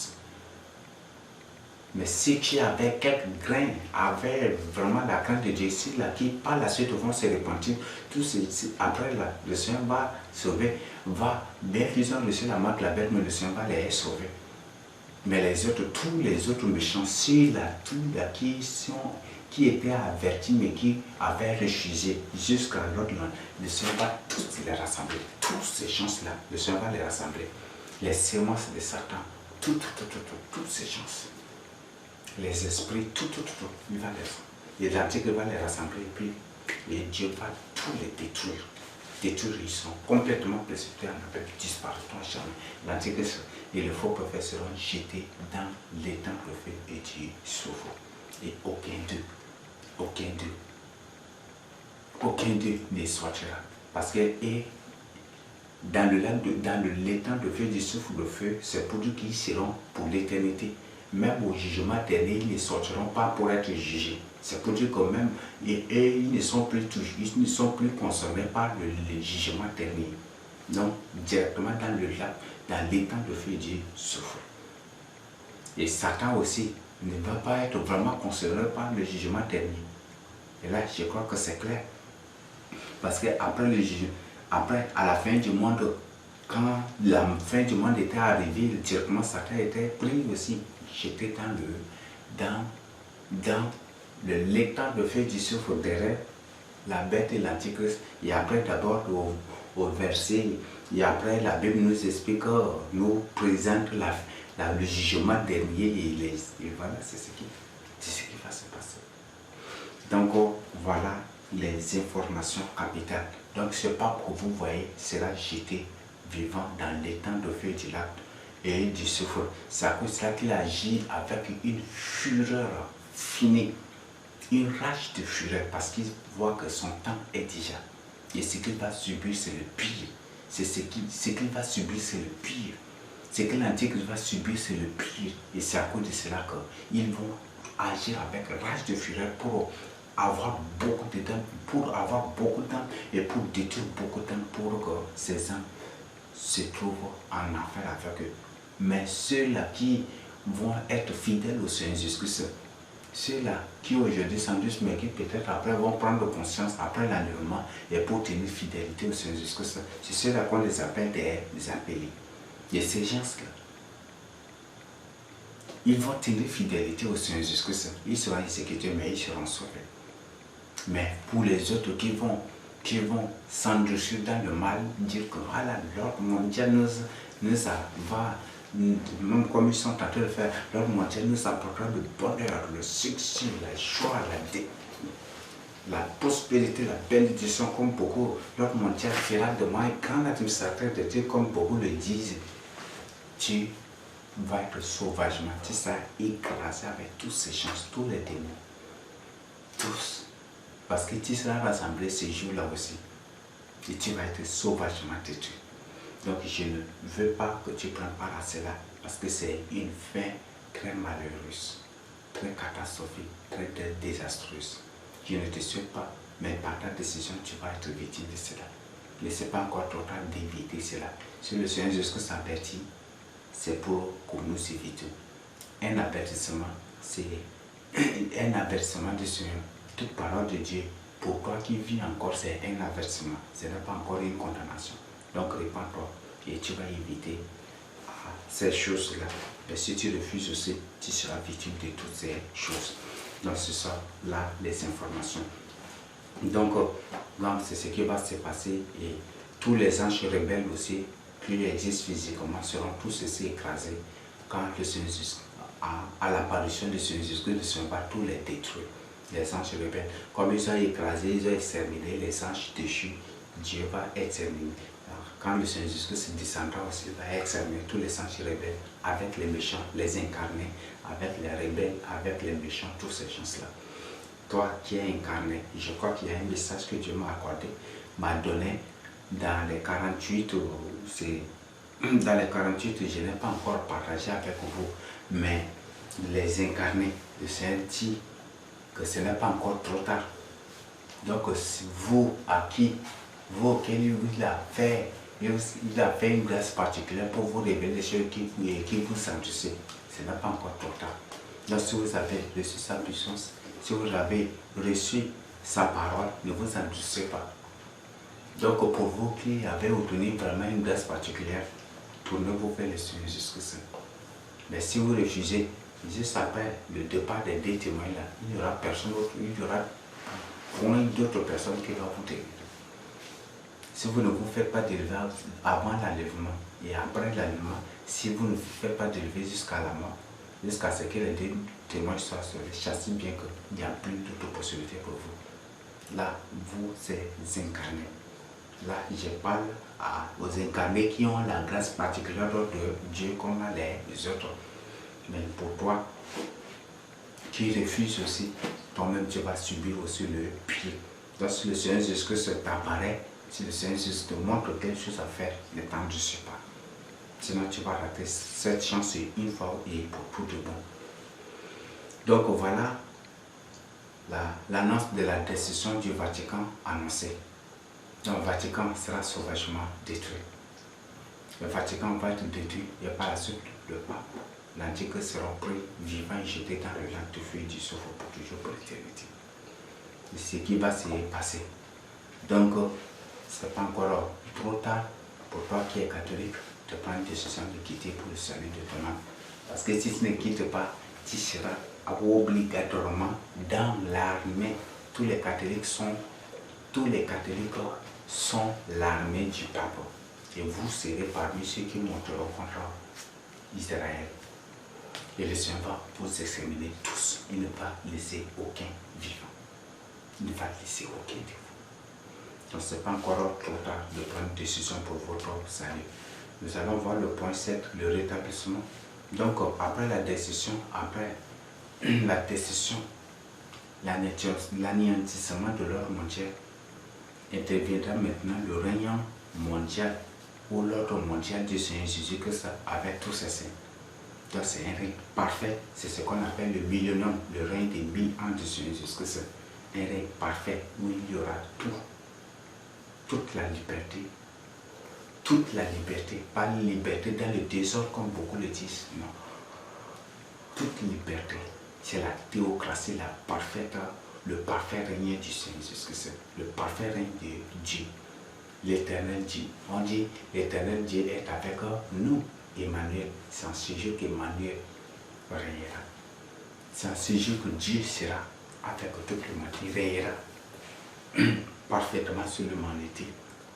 A: Mais ceux qui avaient quelques grains, avaient vraiment la crainte de Dieu, ceux-là qui par la suite vont se repentir, après là, le Seigneur va sauver, bien qu'ils ont reçu la marque de la bête, mais le Seigneur va les sauver. Mais les autres, tous les autres méchants, ceux-là, qui étaient avertis mais qui avaient refusé jusqu'à l'autre, le Seigneur va tous les rassembler. Tous ces gens-là, le Seigneur va les rassembler. Les semences de Satan, toutes ces gens, les esprits, il va les. Et l'Antichrist va les rassembler et puis Dieu va tous les détruire. Ils sont complètement précipités en appel, disparaîtront jamais. L'Antichrist et le faux prophète seront jetés dans l'étang de feu et du soufre. Et aucun d'eux ne sortira. Parce que dans l'étang de feu du soufre de feu, c'est pour dire qu'ils seront pour l'éternité. Même au jugement dernier, ils ne sortiront pas pour être jugés. C'est pour dire que même ils ne sont plus concernés par le jugement dernier. Donc, directement dans l'étang de feu du soufre. Et Satan aussi ne va pas être vraiment concerné par le jugement dernier. Et là, je crois que c'est clair. Parce qu'après le jugement, à la fin du monde, quand la fin du monde était arrivée, directement Satan était pris aussi, jeté dans l'étang de feu du soufre derrière la bête et l'Antichrist. Et après, d'abord au verset, et après la Bible nous explique, nous présente le jugement dernier et voilà, c'est ce qui va se passer. Donc voilà les informations capitales. Donc ce pape que vous voyez sera jeté vivant dans l'étang de feu du lac et du soufre. C'est à cause de cela qu'il agit avec une fureur finie, une rage de fureur, parce qu'il voit que son temps est déjà. Et ce qu'il va subir, c'est le pire. Ce qu'il va subir, c'est le pire. Ce que l'Antichrist va subir, c'est le pire. Et c'est à cause de cela qu'ils vont agir avec rage de fureur pour avoir beaucoup de temps, et pour détruire beaucoup de temps pour que ces âmes se trouvent en affaire avec eux. Mais ceux-là qui vont être fidèles au Seigneur Jésus-Christ, ceux-là qui aujourd'hui s'endurcissent, mais qui peut-être après vont prendre conscience après l'enlèvement et pour tenir fidélité au Seigneur Jésus-Christ, c'est ceux-là qu'on les appelle des appelés. Et ces gens-là, ils vont tenir fidélité au Seigneur Jésus-Christ. Ils seront exécutés, mais ils seront sauvés. Mais pour les autres qui vont s'endurcir dans le mal, dire que voilà, l'ordre mondial nous va, même comme ils sont en train de faire, l'ordre mondial nous apportera le bonheur, le succès, la joie, la prospérité, la bénédiction, comme beaucoup, l'ordre mondial fera de moi un grand administrateur de Dieu, comme beaucoup le disent. Tu vas être sauvagement, tu seras écrasé avec tous ces chances, tous les démons, tous. Parce que tu seras rassemblé ces jours-là aussi. Et tu vas être sauvagement détruit. Donc je ne veux pas que tu prennes part à cela. Parce que c'est une fin très malheureuse, très catastrophique, très désastreuse. Je ne te souhaite pas, mais par ta décision, tu vas être victime de cela. Mais ce n'est pas encore trop tard d'éviter cela. Si le Seigneur Jésus s'avertit, c'est pour que nous évitions. Un avertissement, c'est un avertissement du Seigneur. Toute parole de Dieu, pour toi qui vis encore, c'est un avertissement. Ce n'est pas encore une condamnation. Donc répands-toi et tu vas éviter ces choses-là. Mais si tu refuses aussi, tu seras victime de toutes ces choses. Donc c'est ça, là, les informations. Donc c'est ce qui va se passer. Et tous les anges rebelles aussi, qui existent physiquement, seront tous aussi écrasés quand le Seigneur Jésus, à l'apparition du Seigneur Jésus, le Seigneur va tous les détruire. Les anges rebelles, comme ils ont écrasé, ils ont exterminé les anges déchus, Dieu va exterminer. Alors, quand le Seigneur Jésus descendra aussi, il va exterminer tous les anges rebelles avec les méchants, les incarnés, avec les rebelles, avec les méchants, tous ces gens-là. Toi qui es incarné, je crois qu'il y a un message que Dieu m'a accordé, m'a donné dans les 48, dans les 48, je n'ai pas encore partagé avec vous, mais les incarnés, le Seigneur dit que ce n'est pas encore trop tard. Donc, vous auquel il a fait une grâce particulière pour vous révéler les choses qui vous endurcissent, ce n'est pas encore trop tard. Donc, si vous avez reçu sa puissance, si vous avez reçu sa parole, ne vous endurcissez pas. Donc, pour vous qui avez obtenu vraiment une grâce particulière, tournez-vous vers le Seigneur Jésus-Christ. Mais si vous refusez, juste après le départ des deux témoins là, il n'y aura personne d'autre, il y aura point d'autres personnes qui vont vous délivrer. Si vous ne vous faites pas délivrer avant l'enlèvement et après l'enlèvement, si vous ne vous faites pas délivrer jusqu'à la mort, jusqu'à ce que les deux témoins soient sauvés, chassez bien qu'il n'y a plus d'autres possibilités pour vous. Là, vous êtes incarnés. Là, je parle aux incarnés qui ont la grâce particulière de Dieu comme les autres. Mais pour toi, qui refuse aussi, toi-même tu vas subir aussi le pied. Donc si le Seigneur Jésus-Christ t'apparaît, si le Seigneur Jésus te montre quelque chose à faire, ne t'endurcis pas. Sinon tu vas rater cette chance une fois et pour tout de bon. Donc voilà l'annonce de la décision du Vatican annoncée. Donc le Vatican sera sauvagement détruit. Le Vatican va être détruit et par la suite le pape, l'antichrist sera pris vivant et jeté dans le lac de feu du soufre pour toujours pour l'éternité. C'est ce qui va se passer. Donc, ce n'est pas encore trop tard pour toi qui es catholique de prendre une décision de quitter pour le salut de ton âme. Parce que si tu ne quittes pas, tu seras obligatoirement dans l'armée. Tous les catholiques sont l'armée du pape. Et vous serez parmi ceux qui monteront contre Israël. Et le Seigneur va vous exterminer tous. Il ne va laisser aucun vivant. Il ne va laisser aucun de vous. Donc ce n'est pas encore trop tard de prendre une décision pour votre salut. Nous allons voir le point 7, le rétablissement. Donc après la décision, l'anéantissement de l'ordre mondial, interviendra maintenant le règne mondial ou l'ordre mondial du Seigneur Jésus-Christ avec tous ses saints. Donc c'est un règne parfait. C'est ce qu'on appelle le millénium, le règne des 1000 ans du Seigneur Jésus-Christ. Un règne parfait où il y aura tout. Toute la liberté. Toute la liberté. Pas la liberté dans le désordre comme beaucoup le disent. Non. Toute liberté. C'est la théocratie, la parfaite, le parfait règne du Seigneur Jésus-Christ. Le parfait règne de Dieu. L'éternel Dieu. On dit l'éternel Dieu est avec nous. Emmanuel, c'est en ce jour qu'Emmanuel régnera. C'est en ce jour que Dieu sera avec toute l'humanité, régnera parfaitement sur l'humanité.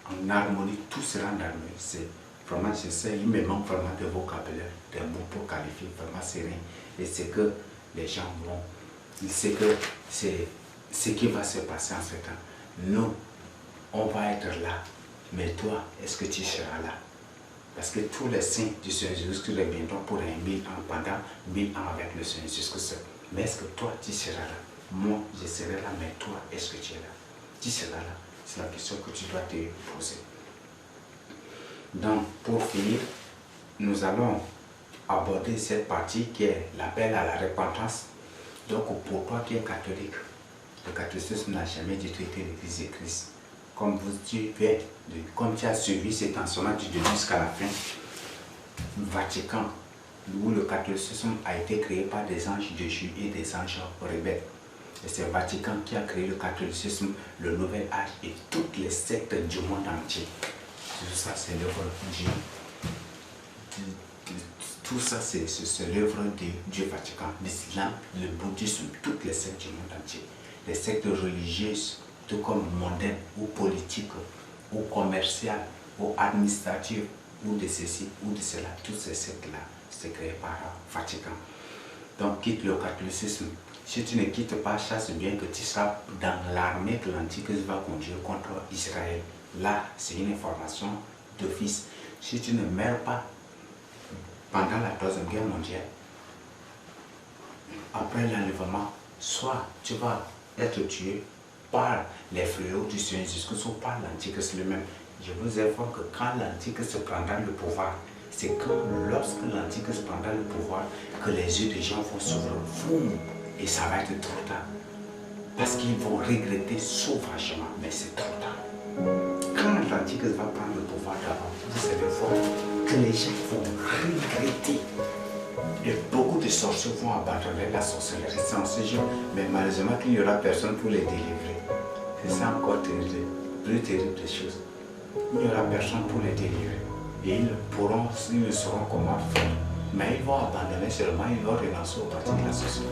A: En harmonie, tout sera en harmonie. C'est vraiment, je sais, il me manque vraiment de vocabulaire, de mots pour qualifier, vraiment c'est rien. Et c'est que les gens vont, c'est que c'est ce qui va se passer en ce temps. Nous, on va être là, mais toi, est-ce que tu seras là? Parce que tous les saints du Seigneur Jésus-Christ reviendront pour un 1000 ans, pendant 1000 ans avec le Seigneur Jésus-Christ. Mais est-ce que toi, tu seras là? Moi, je serai là, mais toi, est-ce que tu es là? Tu seras là? C'est la question que tu dois te poser. Donc, pour finir, nous allons aborder cette partie qui est l'appel à la repentance. Donc, pour toi qui es catholique, le catholicisme n'a jamais du tout été l'Église de Christ. Comme comme tu as suivi cet enseignement du début jusqu'à la fin, Vatican, où le catholicisme a été créé par des anges de Dieu et des anges rebelles. Et c'est Vatican qui a créé le catholicisme, le nouvel âge et toutes les sectes du monde entier. Tout ça, c'est l'œuvre de Dieu. Tout ça, c'est l'œuvre du Vatican. L'islam, le bouddhisme, toutes les sectes du monde entier. Les sectes religieuses, tout comme mondaines, ou politiques, ou commerciales, ou administratives, ou de ceci, ou de cela. Toutes ces sectes-là, c'est créé par Vatican. Donc, quitte le catholicisme. Si tu ne quittes pas, chasse bien que tu seras dans l'armée que l'Antichrist va conduire contre Israël. Là, c'est une information d'office. Si tu ne meurs pas pendant la Troisième Guerre mondiale, après l'enlèvement, soit tu vas être tué par les fléaux du Seigneur Jésus-Christ ou par l'Antichrist lui-même. Je vous informe que quand l'Antichrist prendra le pouvoir, c'est lorsque l'Antichrist prendra le pouvoir que les yeux des gens vont s'ouvrir. Et ça va être trop tard. Parce qu'ils vont regretter sauvagement, mais c'est trop tard. Quand l'Antichrist va prendre le pouvoir d'abord, vous allez voir que les gens vont regretter. Et beaucoup de sorciers vont abandonner la sorcellerie sans ce jour, mais malheureusement qu'il n'y aura personne pour les délivrer. C'est ça encore terrible, plus terrible des choses. Il n'y aura personne pour les délivrer. Et ils ne sauront comment faire. Mais ils vont abandonner seulement, ils vont renoncer au parti de la sorcellerie.